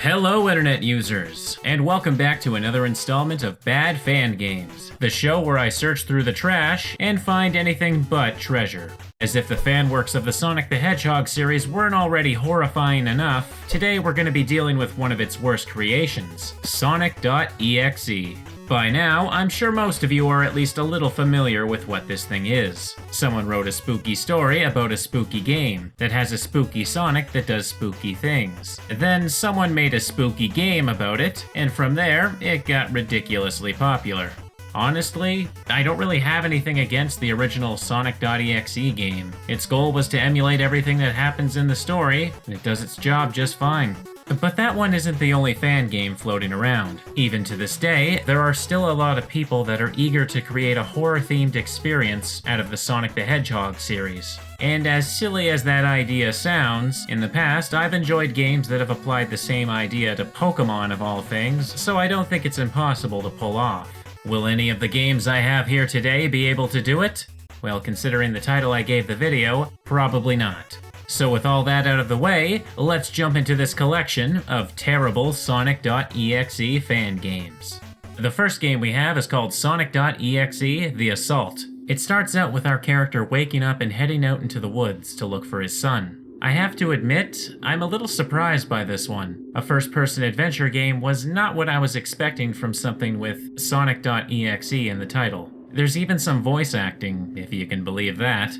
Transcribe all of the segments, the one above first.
Hello internet users, and welcome back to another installment of Bad Fan Games, the show where I search through the trash and find anything but treasure. As if the fan works of the Sonic the Hedgehog series weren't already horrifying enough, today we're going to be dealing with one of its worst creations, Sonic.exe. By now, I'm sure most of you are at least a little familiar with what this thing is. Someone wrote a spooky story about a spooky game that has a spooky Sonic that does spooky things. Then someone made a spooky game about it, and from there, it got ridiculously popular. Honestly, I don't really have anything against the original Sonic.exe game. Its goal was to emulate everything that happens in the story, and it does its job just fine. But that one isn't the only fan game floating around. Even to this day, there are still a lot of people that are eager to create a horror-themed experience out of the Sonic the Hedgehog series. And as silly as that idea sounds, in the past I've enjoyed games that have applied the same idea to Pokemon of all things, so I don't think it's impossible to pull off. Will any of the games I have here today be able to do it? Well, considering the title I gave the video, probably not. So with all that out of the way, let's jump into this collection of terrible Sonic.exe fan games. The first game we have is called Sonic.exe the Assault. It starts out with our character waking up and heading out into the woods to look for his son. I have to admit, I'm a little surprised by this one. A first-person adventure game was not what I was expecting from something with Sonic.exe in the title. There's even some voice acting, if you can believe that.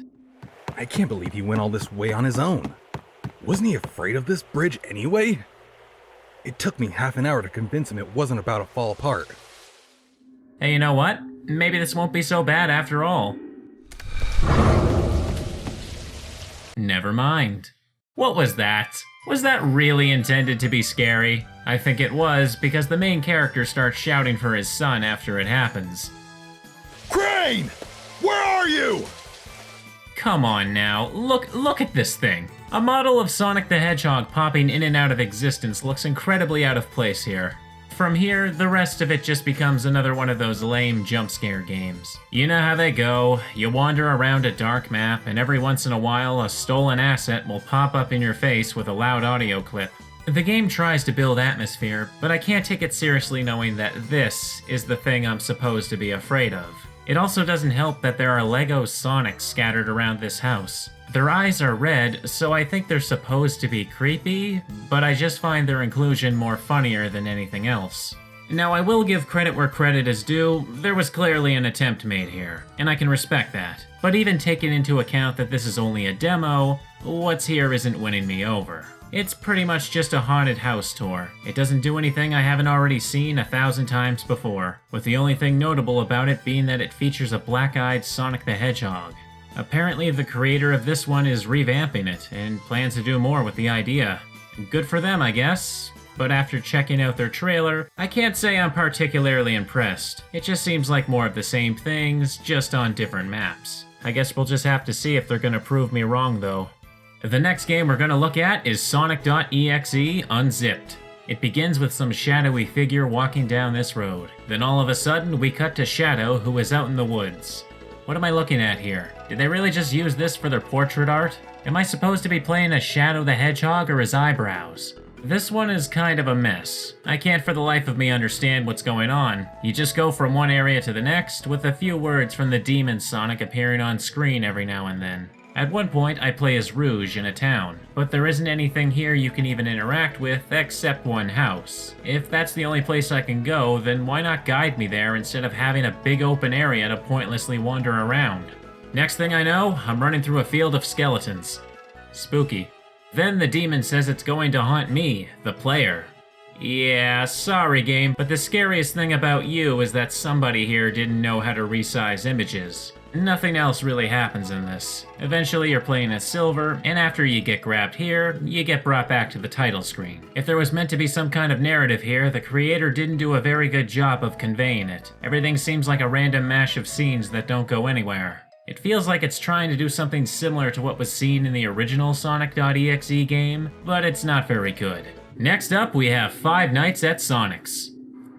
I can't believe he went all this way on his own. Wasn't he afraid of this bridge anyway? It took me half an hour to convince him it wasn't about to fall apart. Hey, you know what? Maybe this won't be so bad after all. Never mind. What was that? Was that really intended to be scary? I think it was, because the main character starts shouting for his son after it happens. Crane! Where are you? Come on now, look at this thing. A model of Sonic the Hedgehog popping in and out of existence looks incredibly out of place here. From here, the rest of it just becomes another one of those lame jump scare games. You know how they go, you wander around a dark map, and every once in a while a stolen asset will pop up in your face with a loud audio clip. The game tries to build atmosphere, but I can't take it seriously knowing that this is the thing I'm supposed to be afraid of. It also doesn't help that there are Lego Sonics scattered around this house. Their eyes are red, so I think they're supposed to be creepy, but I just find their inclusion more funnier than anything else. Now, I will give credit where credit is due. There was clearly an attempt made here, and I can respect that. But even taking into account that this is only a demo, what's here isn't winning me over. It's pretty much just a haunted house tour. It doesn't do anything I haven't already seen 1,000 times before, with the only thing notable about it being that it features a black-eyed Sonic the Hedgehog. Apparently the creator of this one is revamping it, and plans to do more with the idea. Good for them, I guess. But after checking out their trailer, I can't say I'm particularly impressed. It just seems like more of the same things, just on different maps. I guess we'll just have to see if they're gonna prove me wrong though. The next game we're going to look at is Sonic.exe Unzipped. It begins with some shadowy figure walking down this road. Then all of a sudden we cut to Shadow, who is out in the woods. What am I looking at here? Did they really just use this for their portrait art? Am I supposed to be playing as Shadow the Hedgehog or his eyebrows? This one is kind of a mess. I can't for the life of me understand what's going on. You just go from one area to the next, with a few words from the Demon Sonic appearing on screen every now and then. At one point, I play as Rouge in a town, but there isn't anything here you can even interact with except one house. If that's the only place I can go, then why not guide me there instead of having a big open area to pointlessly wander around? Next thing I know, I'm running through a field of skeletons. Spooky. Then the demon says it's going to haunt me, the player. Yeah, sorry game, but the scariest thing about you is that somebody here didn't know how to resize images. Nothing else really happens in this. Eventually you're playing as Silver, and after you get grabbed here, you get brought back to the title screen. If there was meant to be some kind of narrative here, the creator didn't do a very good job of conveying it. Everything seems like a random mash of scenes that don't go anywhere. It feels like it's trying to do something similar to what was seen in the original Sonic.exe game, but it's not very good. Next up, we have Five Nights at Sonic's.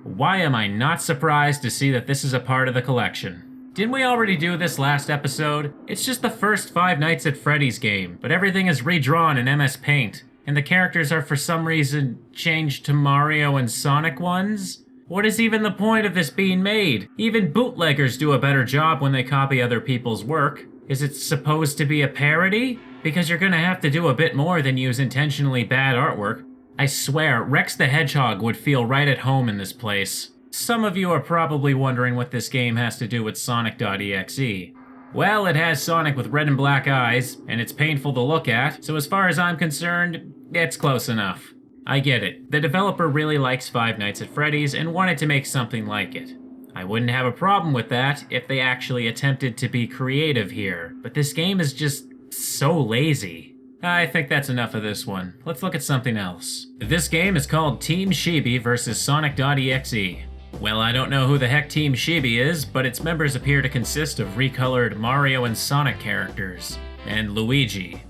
Why am I not surprised to see that this is a part of the collection? Didn't we already do this last episode? It's just the first Five Nights at Freddy's game, but everything is redrawn in MS Paint. and the characters are for some reason changed to Mario and Sonic ones? What is even the point of this being made? Even bootleggers do a better job when they copy other people's work. Is it supposed to be a parody? Because you're gonna have to do a bit more than use intentionally bad artwork. I swear, Rex the Hedgehog would feel right at home in this place. Some of you are probably wondering what this game has to do with Sonic.exe. Well, it has Sonic with red and black eyes, and it's painful to look at, so as far as I'm concerned, it's close enough. I get it. The developer really likes Five Nights at Freddy's and wanted to make something like it. I wouldn't have a problem with that if they actually attempted to be creative here, but this game is just so lazy. I think that's enough of this one. Let's look at something else. This game is called Team Chibi vs Sonic.exe. Well, I don't know who the heck Team Chibi is, but its members appear to consist of recolored Mario and Sonic characters. And Luigi.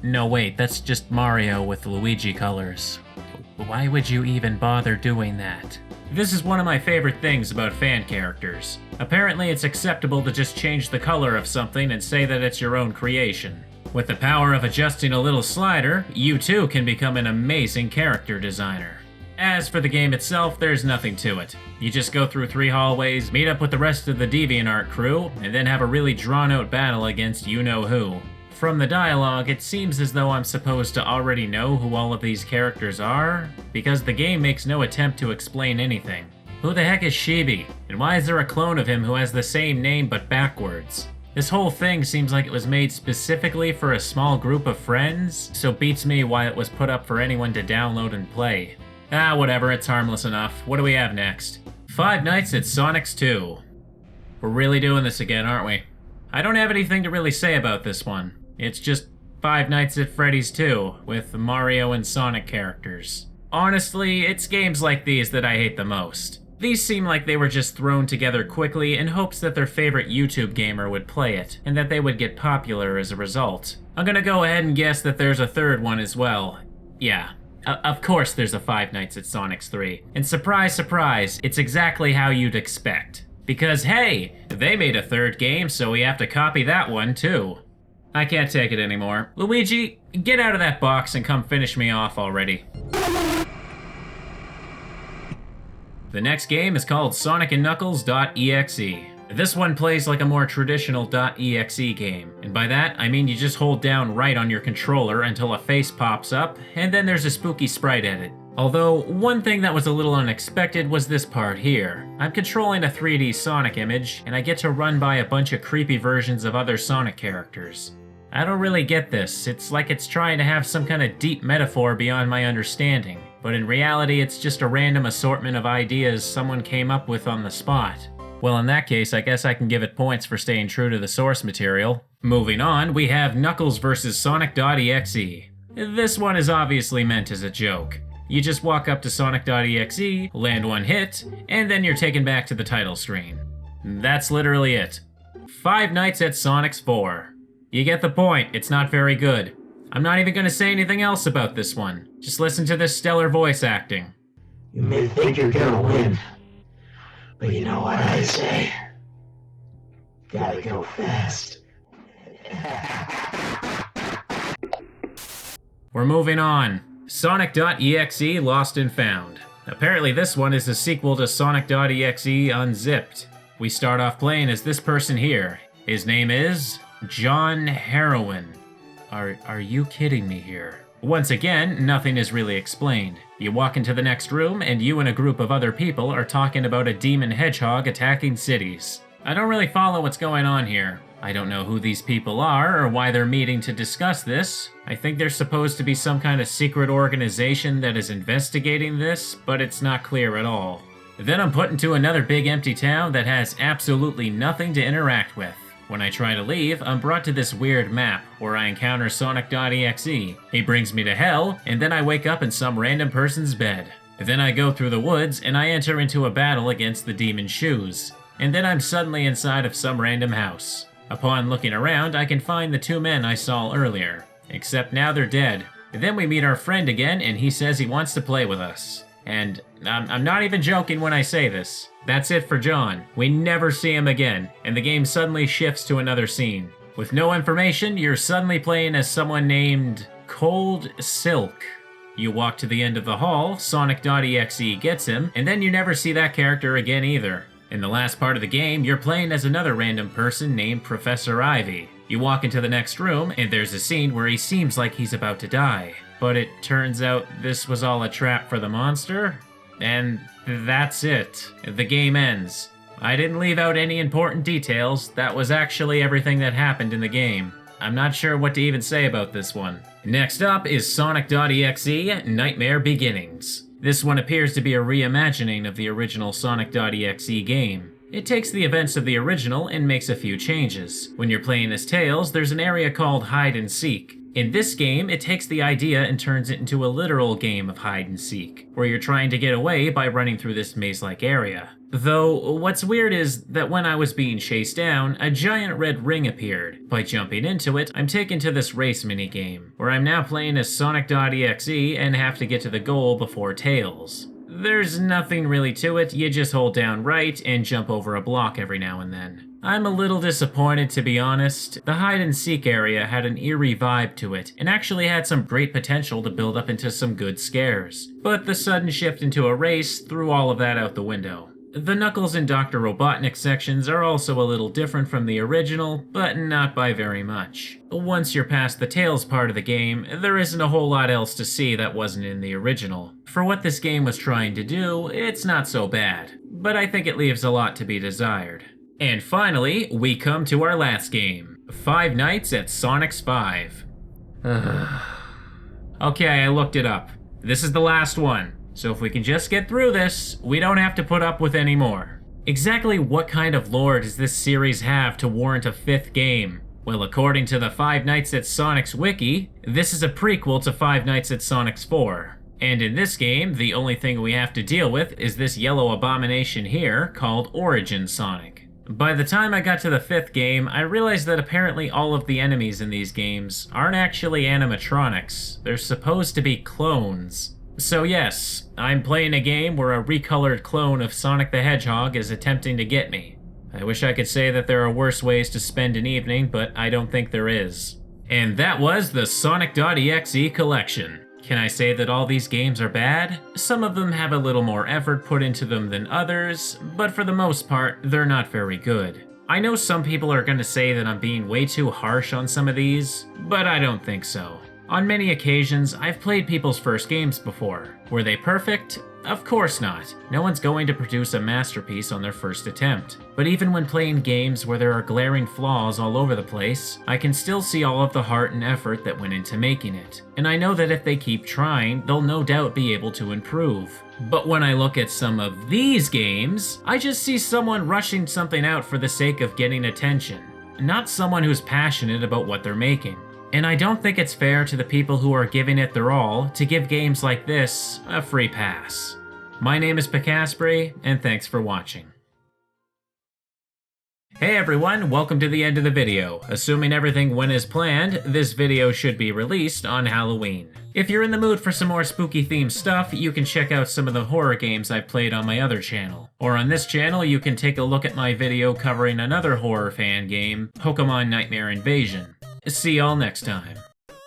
No, wait, that's just Mario with Luigi colors. Why would you even bother doing that? This is one of my favorite things about fan characters. Apparently it's acceptable to just change the color of something and say that it's your own creation. With the power of adjusting a little slider, you too can become an amazing character designer. As for the game itself, there's nothing to it. You just go through 3 hallways, meet up with the rest of the DeviantArt crew, and then have a really drawn-out battle against you-know-who. From the dialogue, it seems as though I'm supposed to already know who all of these characters are, because the game makes no attempt to explain anything. Who the heck is Chibi? And why is there a clone of him who has the same name but backwards? This whole thing seems like it was made specifically for a small group of friends, so beats me why it was put up for anyone to download and play. Ah, whatever, it's harmless enough. What do we have next? Five Nights at Sonic's 2. We're really doing this again, aren't we? I don't have anything to really say about this one. It's just Five Nights at Freddy's 2, with Mario and Sonic characters. Honestly, it's games like these that I hate the most. These seem like they were just thrown together quickly in hopes that their favorite YouTube gamer would play it, and that they would get popular as a result. I'm gonna go ahead and guess that there's a third one as well. Yeah. Of course there's a Five Nights at Sonic's 3. And surprise, surprise, it's exactly how you'd expect. Because hey, they made a third game, so we have to copy that one too. I can't take it anymore. Luigi, get out of that box and come finish me off already. The next game is called Sonic and Knuckles Dot Exe. This one plays like a more traditional Dot Exe game, and by that I mean you just hold down right on your controller until a face pops up, and then there's a spooky sprite edit. Although, one thing that was a little unexpected was this part here. I'm controlling a 3D Sonic image, and I get to run by a bunch of creepy versions of other Sonic characters. I don't really get this. It's like it's trying to have some kind of deep metaphor beyond my understanding, but in reality it's just a random assortment of ideas someone came up with on the spot. Well, in that case, I guess I can give it points for staying true to the source material. Moving on, we have Knuckles vs Sonic.exe. This one is obviously meant as a joke. You just walk up to Sonic.exe, land one hit, and then you're taken back to the title screen. That's literally it. Five Nights at Sonic's 4. You get the point, it's not very good. I'm not even gonna say anything else about this one. Just listen to this stellar voice acting. You may think you're gonna win, but you know what I say? Gotta go fast. We're moving on. Sonic.exe Lost-and-Found. Apparently this one is a sequel to Sonic.exe Unzipped. We start off playing as this person here. His name is John Heroin. Are you kidding me here? Once again, nothing is really explained. You walk into the next room and you and a group of other people are talking about a demon hedgehog attacking cities. I don't really follow what's going on here. I don't know who these people are or why they're meeting to discuss this. I think there's supposed to be some kind of secret organization that is investigating this, but it's not clear at all. Then I'm put into another big empty town that has absolutely nothing to interact with. When I try to leave, I'm brought to this weird map where I encounter Sonic.exe. He brings me to hell, and then I wake up in some random person's bed. Then I go through the woods and I enter into a battle against the demon shoes. And then I'm suddenly inside of some random house. Upon looking around, I can find the 2 men I saw earlier, except now they're dead. Then we meet our friend again and he says he wants to play with us. And I'm not even joking when I say this. That's it for John. We never see him again, and the game suddenly shifts to another scene. With no information, you're suddenly playing as someone named Cold Silk. You walk to the end of the hall, Sonic Dot Exe gets him, and then you never see that character again either. In the last part of the game, you're playing as another random person named Professor Ivy. You walk into the next room, and there's a scene where he seems like he's about to die. But it turns out this was all a trap for the monster, and that's it. The game ends. I didn't leave out any important details. That was actually everything that happened in the game. I'm not sure what to even say about this one. Next up is Sonic.exe Nightmare Beginnings. This one appears to be a reimagining of the original Sonic.exe game. It takes the events of the original and makes a few changes. When you're playing as Tails, there's an area called Hide and Seek. In this game, it takes the idea and turns it into a literal game of hide and seek, where you're trying to get away by running through this maze-like area. Though, what's weird is that when I was being chased down, a giant red ring appeared. By jumping into it, I'm taken to this race minigame, where I'm now playing as Sonic.exe and have to get to the goal before Tails. There's nothing really to it, you just hold down right and jump over a block every now and then. I'm a little disappointed, to be honest. The hide and seek area had an eerie vibe to it, and actually had some great potential to build up into some good scares. But the sudden shift into a race threw all of that out the window. The Knuckles and Dr Robotnik sections are also a little different from the original, but not by very much. Once you're past the Tails part of the game, there isn't a whole lot else to see that wasn't in the original. For what this game was trying to do, it's not so bad, but I think it leaves a lot to be desired. And finally, we come to our last game, Five Nights at Sonic's 5. Okay, I looked it up. This is the last one. So if we can just get through this, we don't have to put up with any more. Exactly what kind of lore does this series have to warrant a 5th game? Well, according to the Five Nights at Sonic's wiki, this is a prequel to Five Nights at Sonic's 4. And in this game, the only thing we have to deal with is this yellow abomination here called Origin Sonic. By the time I got to the 5th game, I realized that apparently all of the enemies in these games aren't actually animatronics. They're supposed to be clones. So yes, I'm playing a game where a recolored clone of Sonic the Hedgehog is attempting to get me. I wish I could say that there are worse ways to spend an evening, but I don't think there is. And that was the Sonic.exe collection. Can I say that all these games are bad? Some of them have a little more effort put into them than others, but for the most part, they're not very good. I know some people are going to say that I'm being way too harsh on some of these, but I don't think so. On many occasions, I've played people's first games before. Were they perfect? Of course not. No one's going to produce a masterpiece on their first attempt. But even when playing games where there are glaring flaws all over the place, I can still see all of the heart and effort that went into making it. And I know that if they keep trying, they'll no doubt be able to improve. But when I look at some of these games, I just see someone rushing something out for the sake of getting attention, not someone who's passionate about what they're making. And I don't think it's fair to the people who are giving it their all to give games like this a free pass. My name is Pikasprey, and thanks for watching. Hey everyone, welcome to the end of the video. Assuming everything went as planned, this video should be released on Halloween. If you're in the mood for some more spooky themed stuff, you can check out some of the horror games I've played on my other channel. Or on this channel, you can take a look at my video covering another horror fan game, Pokemon Nightmare Invasion. See y'all next time.